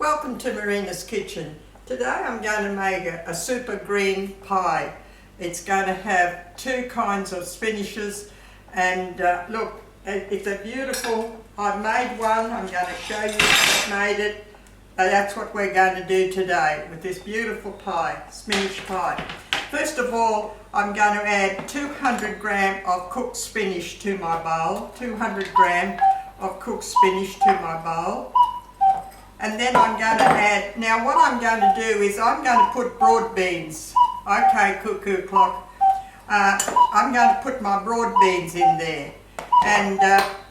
Welcome to Marina's kitchen. Today I'm going to make a super green pie. It's going to have two kinds of spinaches and look, it's a beautiful, I've made one, I'm going to show you how I made it. That's what we're going to do today with this beautiful pie, spinach pie. First of all, I'm going to add 200 gram of cooked spinach to my bowl, 200 gram of cooked spinach to my bowl. And then I'm going to add, now what I'm going to do is I'm going to put broad beans. Okay, cuckoo clock. I'm going to put my broad beans in there. And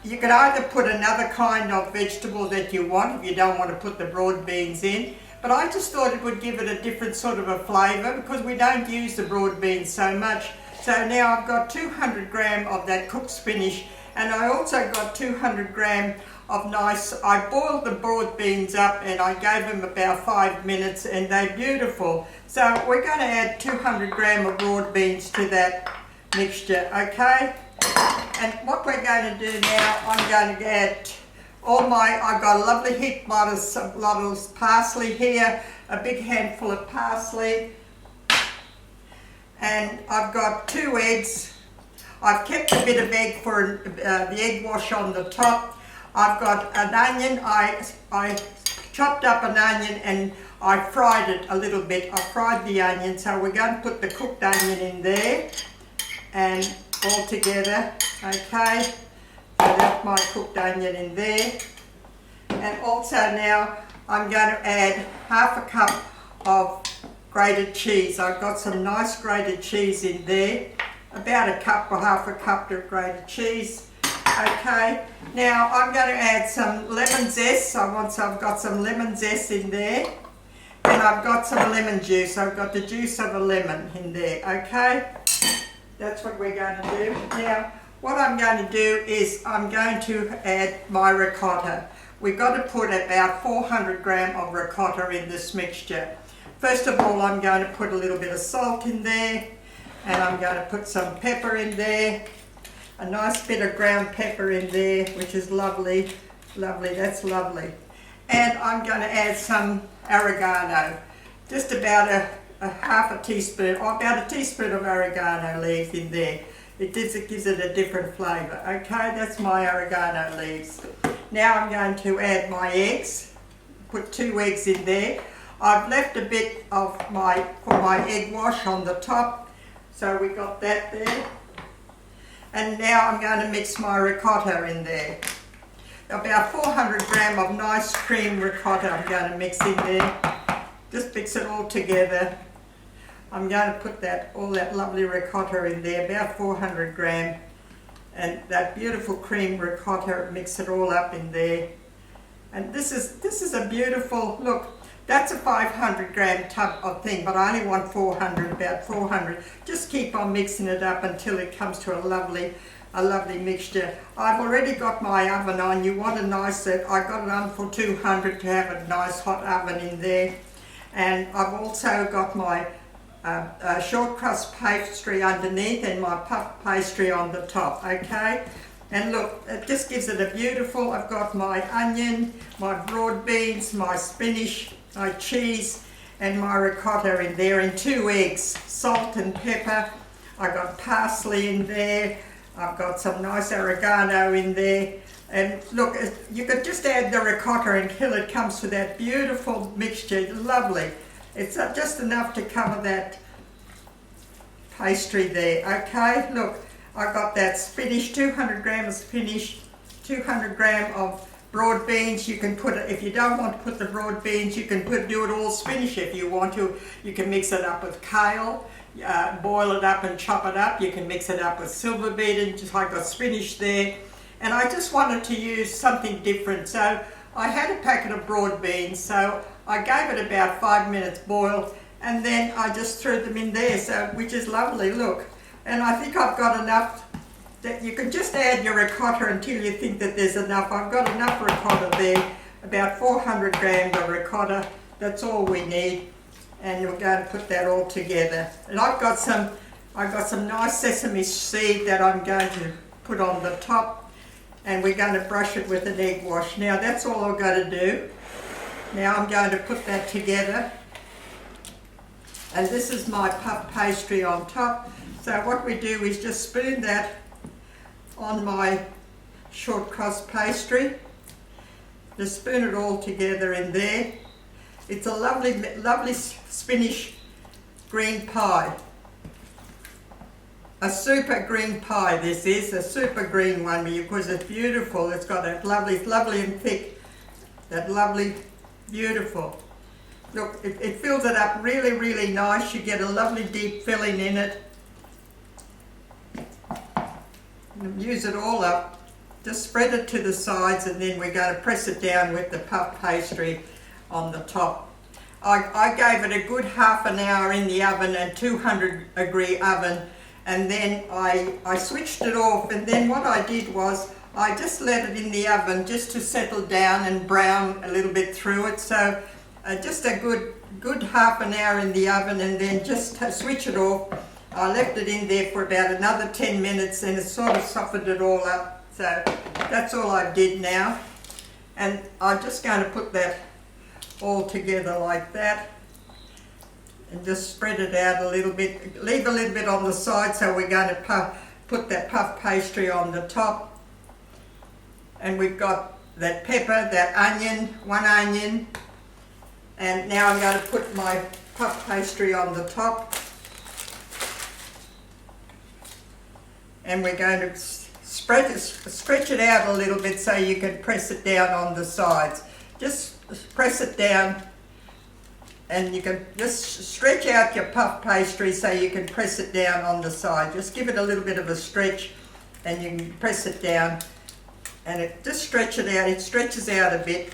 you can either put another kind of vegetable that you want if you don't want to put the broad beans in. But I just thought it would give it a different sort of a flavour because we don't use the broad beans so much. So now I've got 200 gram of that cooked spinach, and I also got 200 gram of I boiled the broad beans up and I gave them about 5 minutes and they're beautiful. So we're going to add 200 gram of broad beans to that mixture, okay? And what we're going to do now, I'm going to add I've got a lovely heap lot of parsley here, a big handful of parsley, and I've got 2 eggs. I've kept a bit of egg for the egg wash on the top. I've got an onion. I chopped up an onion and I fried it a little bit. I fried the onion, so we're going to put the cooked onion in there and all together, okay? So that's my cooked onion in there. And also now I'm going to add half a cup of grated cheese. I've got some nice grated cheese in there, about a cup or half a cup of grated cheese. Okay, now I'm going to add some lemon zest. I've got some lemon zest in there, and I've got some lemon juice. I've got the juice of a lemon in there, okay? That's what we're going to do. Now, what I'm going to do is I'm going to add my ricotta. We've got to put about 400 gram of ricotta in this mixture. First of all, I'm going to put a little bit of salt in there, and I'm going to put some pepper in there. A nice bit of ground pepper in there, which is lovely, lovely, that's lovely. And I'm going to add some oregano, just about a half a teaspoon, or about a teaspoon of oregano leaves in there. It gives it a different flavour, okay? That's my oregano leaves. Now I'm going to add my eggs, put 2 eggs in there. I've left a bit of for my egg wash on the top, so we got that there. And now I'm going to mix my ricotta in there. About 400 gram of nice cream ricotta I'm going to mix in there. Just mix it all together. I'm going to put all that lovely ricotta in there, about 400 gram. And that beautiful cream ricotta, mix it all up in there. And this is a beautiful, look, that's a 500 gram tub of thing, but I only want about 400. Just keep on mixing it up until it comes to a lovely mixture. I've already got my oven on. You want a nice, I got it on for 200 to have a nice hot oven in there. And I've also got my short crust pastry underneath and my puff pastry on the top, okay? And look, it just gives it a beautiful, I've got my onion, my broad beans, my spinach, my cheese and my ricotta in there, and 2 eggs, salt and pepper. I've got parsley in there. I've got some nice oregano in there. And look, you could just add the ricotta until it comes to that beautiful mixture. Lovely. It's just enough to cover that pastry there. Okay, look, I got that spinach, 200 grams of spinach, 200 gram of broad beans. You can put it, if you don't want to put the broad beans, you can do it all spinach if you want to. You can mix it up with kale, boil it up and chop it up. You can mix it up with silver beet, and just like got spinach there. And I just wanted to use something different, so I had a packet of broad beans, so I gave it about 5 minutes boil, and then I just threw them in there, so which is lovely, look. And I think I've got enough. That you can just add your ricotta until you think that there's enough. I've got enough ricotta there, about 400 grams of ricotta. That's all we need, and we're going to put that all together. And I've got some nice sesame seed that I'm going to put on the top, and we're going to brush it with an egg wash. Now that's all I've got to do. Now I'm going to put that together. And this is my puff pastry on top. So what we do is just spoon that on my short crust pastry. Just spoon it all together in there. It's a lovely, lovely spinach green pie. A super green pie this is, a super green one because it's beautiful. It's got that lovely, it's lovely and thick. That lovely, beautiful. Look, it fills it up really, really nice. You get a lovely deep filling in it. Use it all up. Just spread it to the sides and then we're going to press it down with the puff pastry on the top. I gave it a good half an hour in the oven, a 200-degree oven, and then I switched it off, and then what I did was I just let it in the oven just to settle down and brown a little bit through it. So just a good half an hour in the oven, and then just switch it off. I left it in there for about another 10 minutes and it sort of softened it all up. So that's all I did now. And I'm just going to put that all together like that. And just spread it out a little bit. Leave a little bit on the side, so we're going to put that puff pastry on the top. And we've got that pepper, that onion, one onion. And now I'm going to put my puff pastry on the top. And we're going to stretch it out a little bit so you can press it down on the sides. Just press it down, and you can just stretch out your puff pastry so you can press it down on the side. Just give it a little bit of a stretch and you can press it down, and just stretch it out. It stretches out a bit.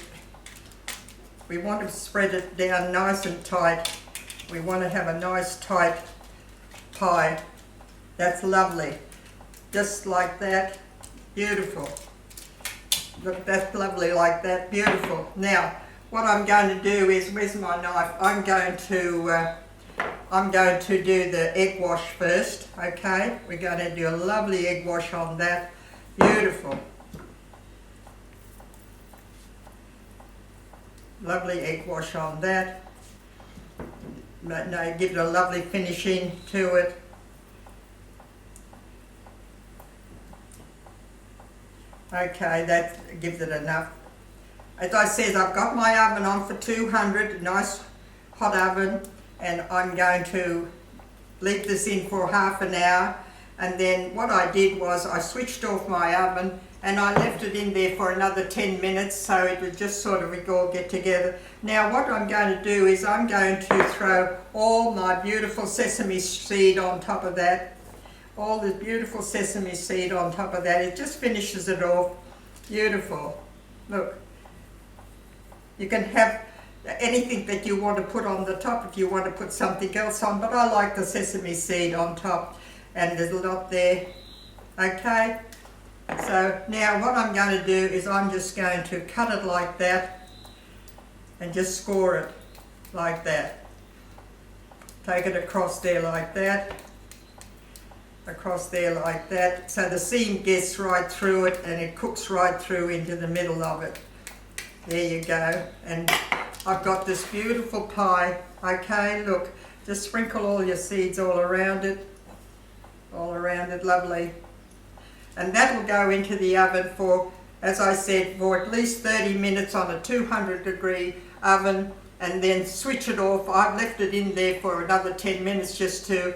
We want to spread it down nice and tight. We want to have a nice tight pie. That's lovely. Just like that. Beautiful. Look, that's lovely like that. Beautiful. Now, what I'm going to do is, where's my knife? I'm going to do the egg wash first. Okay, we're going to do a lovely egg wash on that. Beautiful. Lovely egg wash on that. But no, give it a lovely finishing to it. Okay, that gives it enough. As I said, I've got my oven on for 200, a nice hot oven, and I'm going to leave this in for half an hour. And then what I did was I switched off my oven and I left it in there for another 10 minutes so it would just sort of all get together. Now what I'm going to do is I'm going to throw all my beautiful sesame seed on top of that. All the beautiful sesame seed on top of that. It just finishes it off. Beautiful. Look. You can have anything that you want to put on the top if you want to put something else on, but I like the sesame seed on top, and there's a lot there. Okay, so now what I'm going to do is I'm just going to cut it like that and just score it like that. Take it across there like that, across there like that, so the seam gets right through it and it cooks right through into the middle of it. There you go, and I've got this beautiful pie. Okay, look, just sprinkle all your seeds all around it, lovely. And that will go into the oven for, as I said, for at least 30 minutes on a 200-degree oven, and then switch it off. I've left it in there for another 10 minutes just to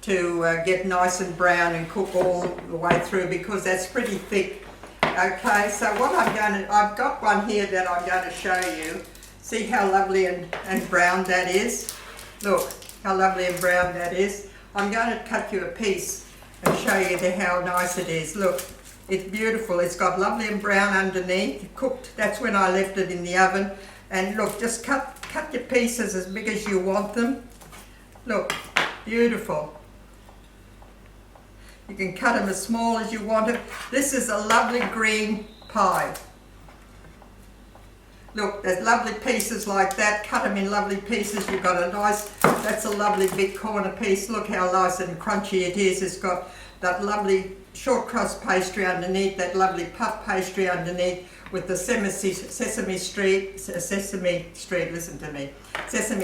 get nice and brown and cook all the way through, because that's pretty thick. Okay, so what I've got one here that I'm going to show you. See how lovely and brown that is? Look, how lovely and brown that is. I'm going to cut you a piece and show you how nice it is. Look, it's beautiful. It's got lovely and brown underneath, cooked. That's when I left it in the oven. And look, just cut your pieces as big as you want them. Look, beautiful. You can cut them as small as you want it. This is a lovely green pie. Look, there's lovely pieces like that. Cut them in lovely pieces. You've got a nice, that's a lovely big corner piece. Look how nice and crunchy it is. It's got that lovely short crust pastry underneath, that lovely puff pastry underneath with the sesame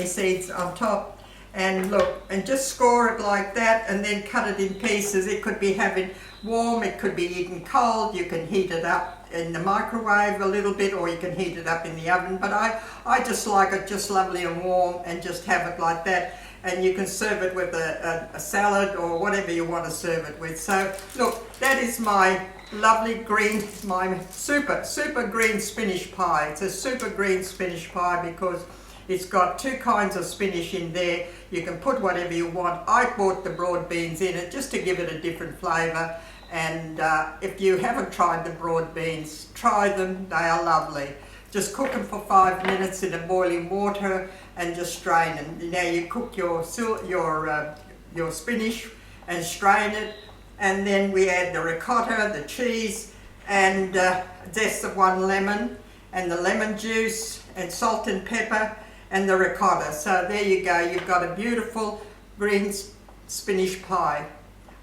seeds on top. And look, and just score it like that and then cut it in pieces. It could be having warm, it could be eaten cold. You can heat it up in the microwave a little bit, or you can heat it up in the oven. But I just like it just lovely and warm, and just have it like that. And you can serve it with a salad or whatever you want to serve it with. So look, that is my lovely green, my super green spinach pie. It's a super green spinach pie because it's got two kinds of spinach in there. You can put whatever you want. I bought the broad beans in it just to give it a different flavour. And if you haven't tried the broad beans, try them. They are lovely. Just cook them for 5 minutes in a boiling water and just strain them. Now you cook your spinach and strain it, and then we add the ricotta, the cheese, and zest of 1 lemon, and the lemon juice, and salt and pepper, and the ricotta. So there you go. You've got a beautiful green spinach pie.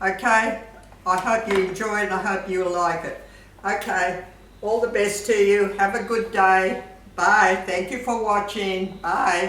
Okay. I hope you enjoy it. I hope you'll like it. Okay. All the best to you. Have a good day. Bye. Thank you for watching. Bye.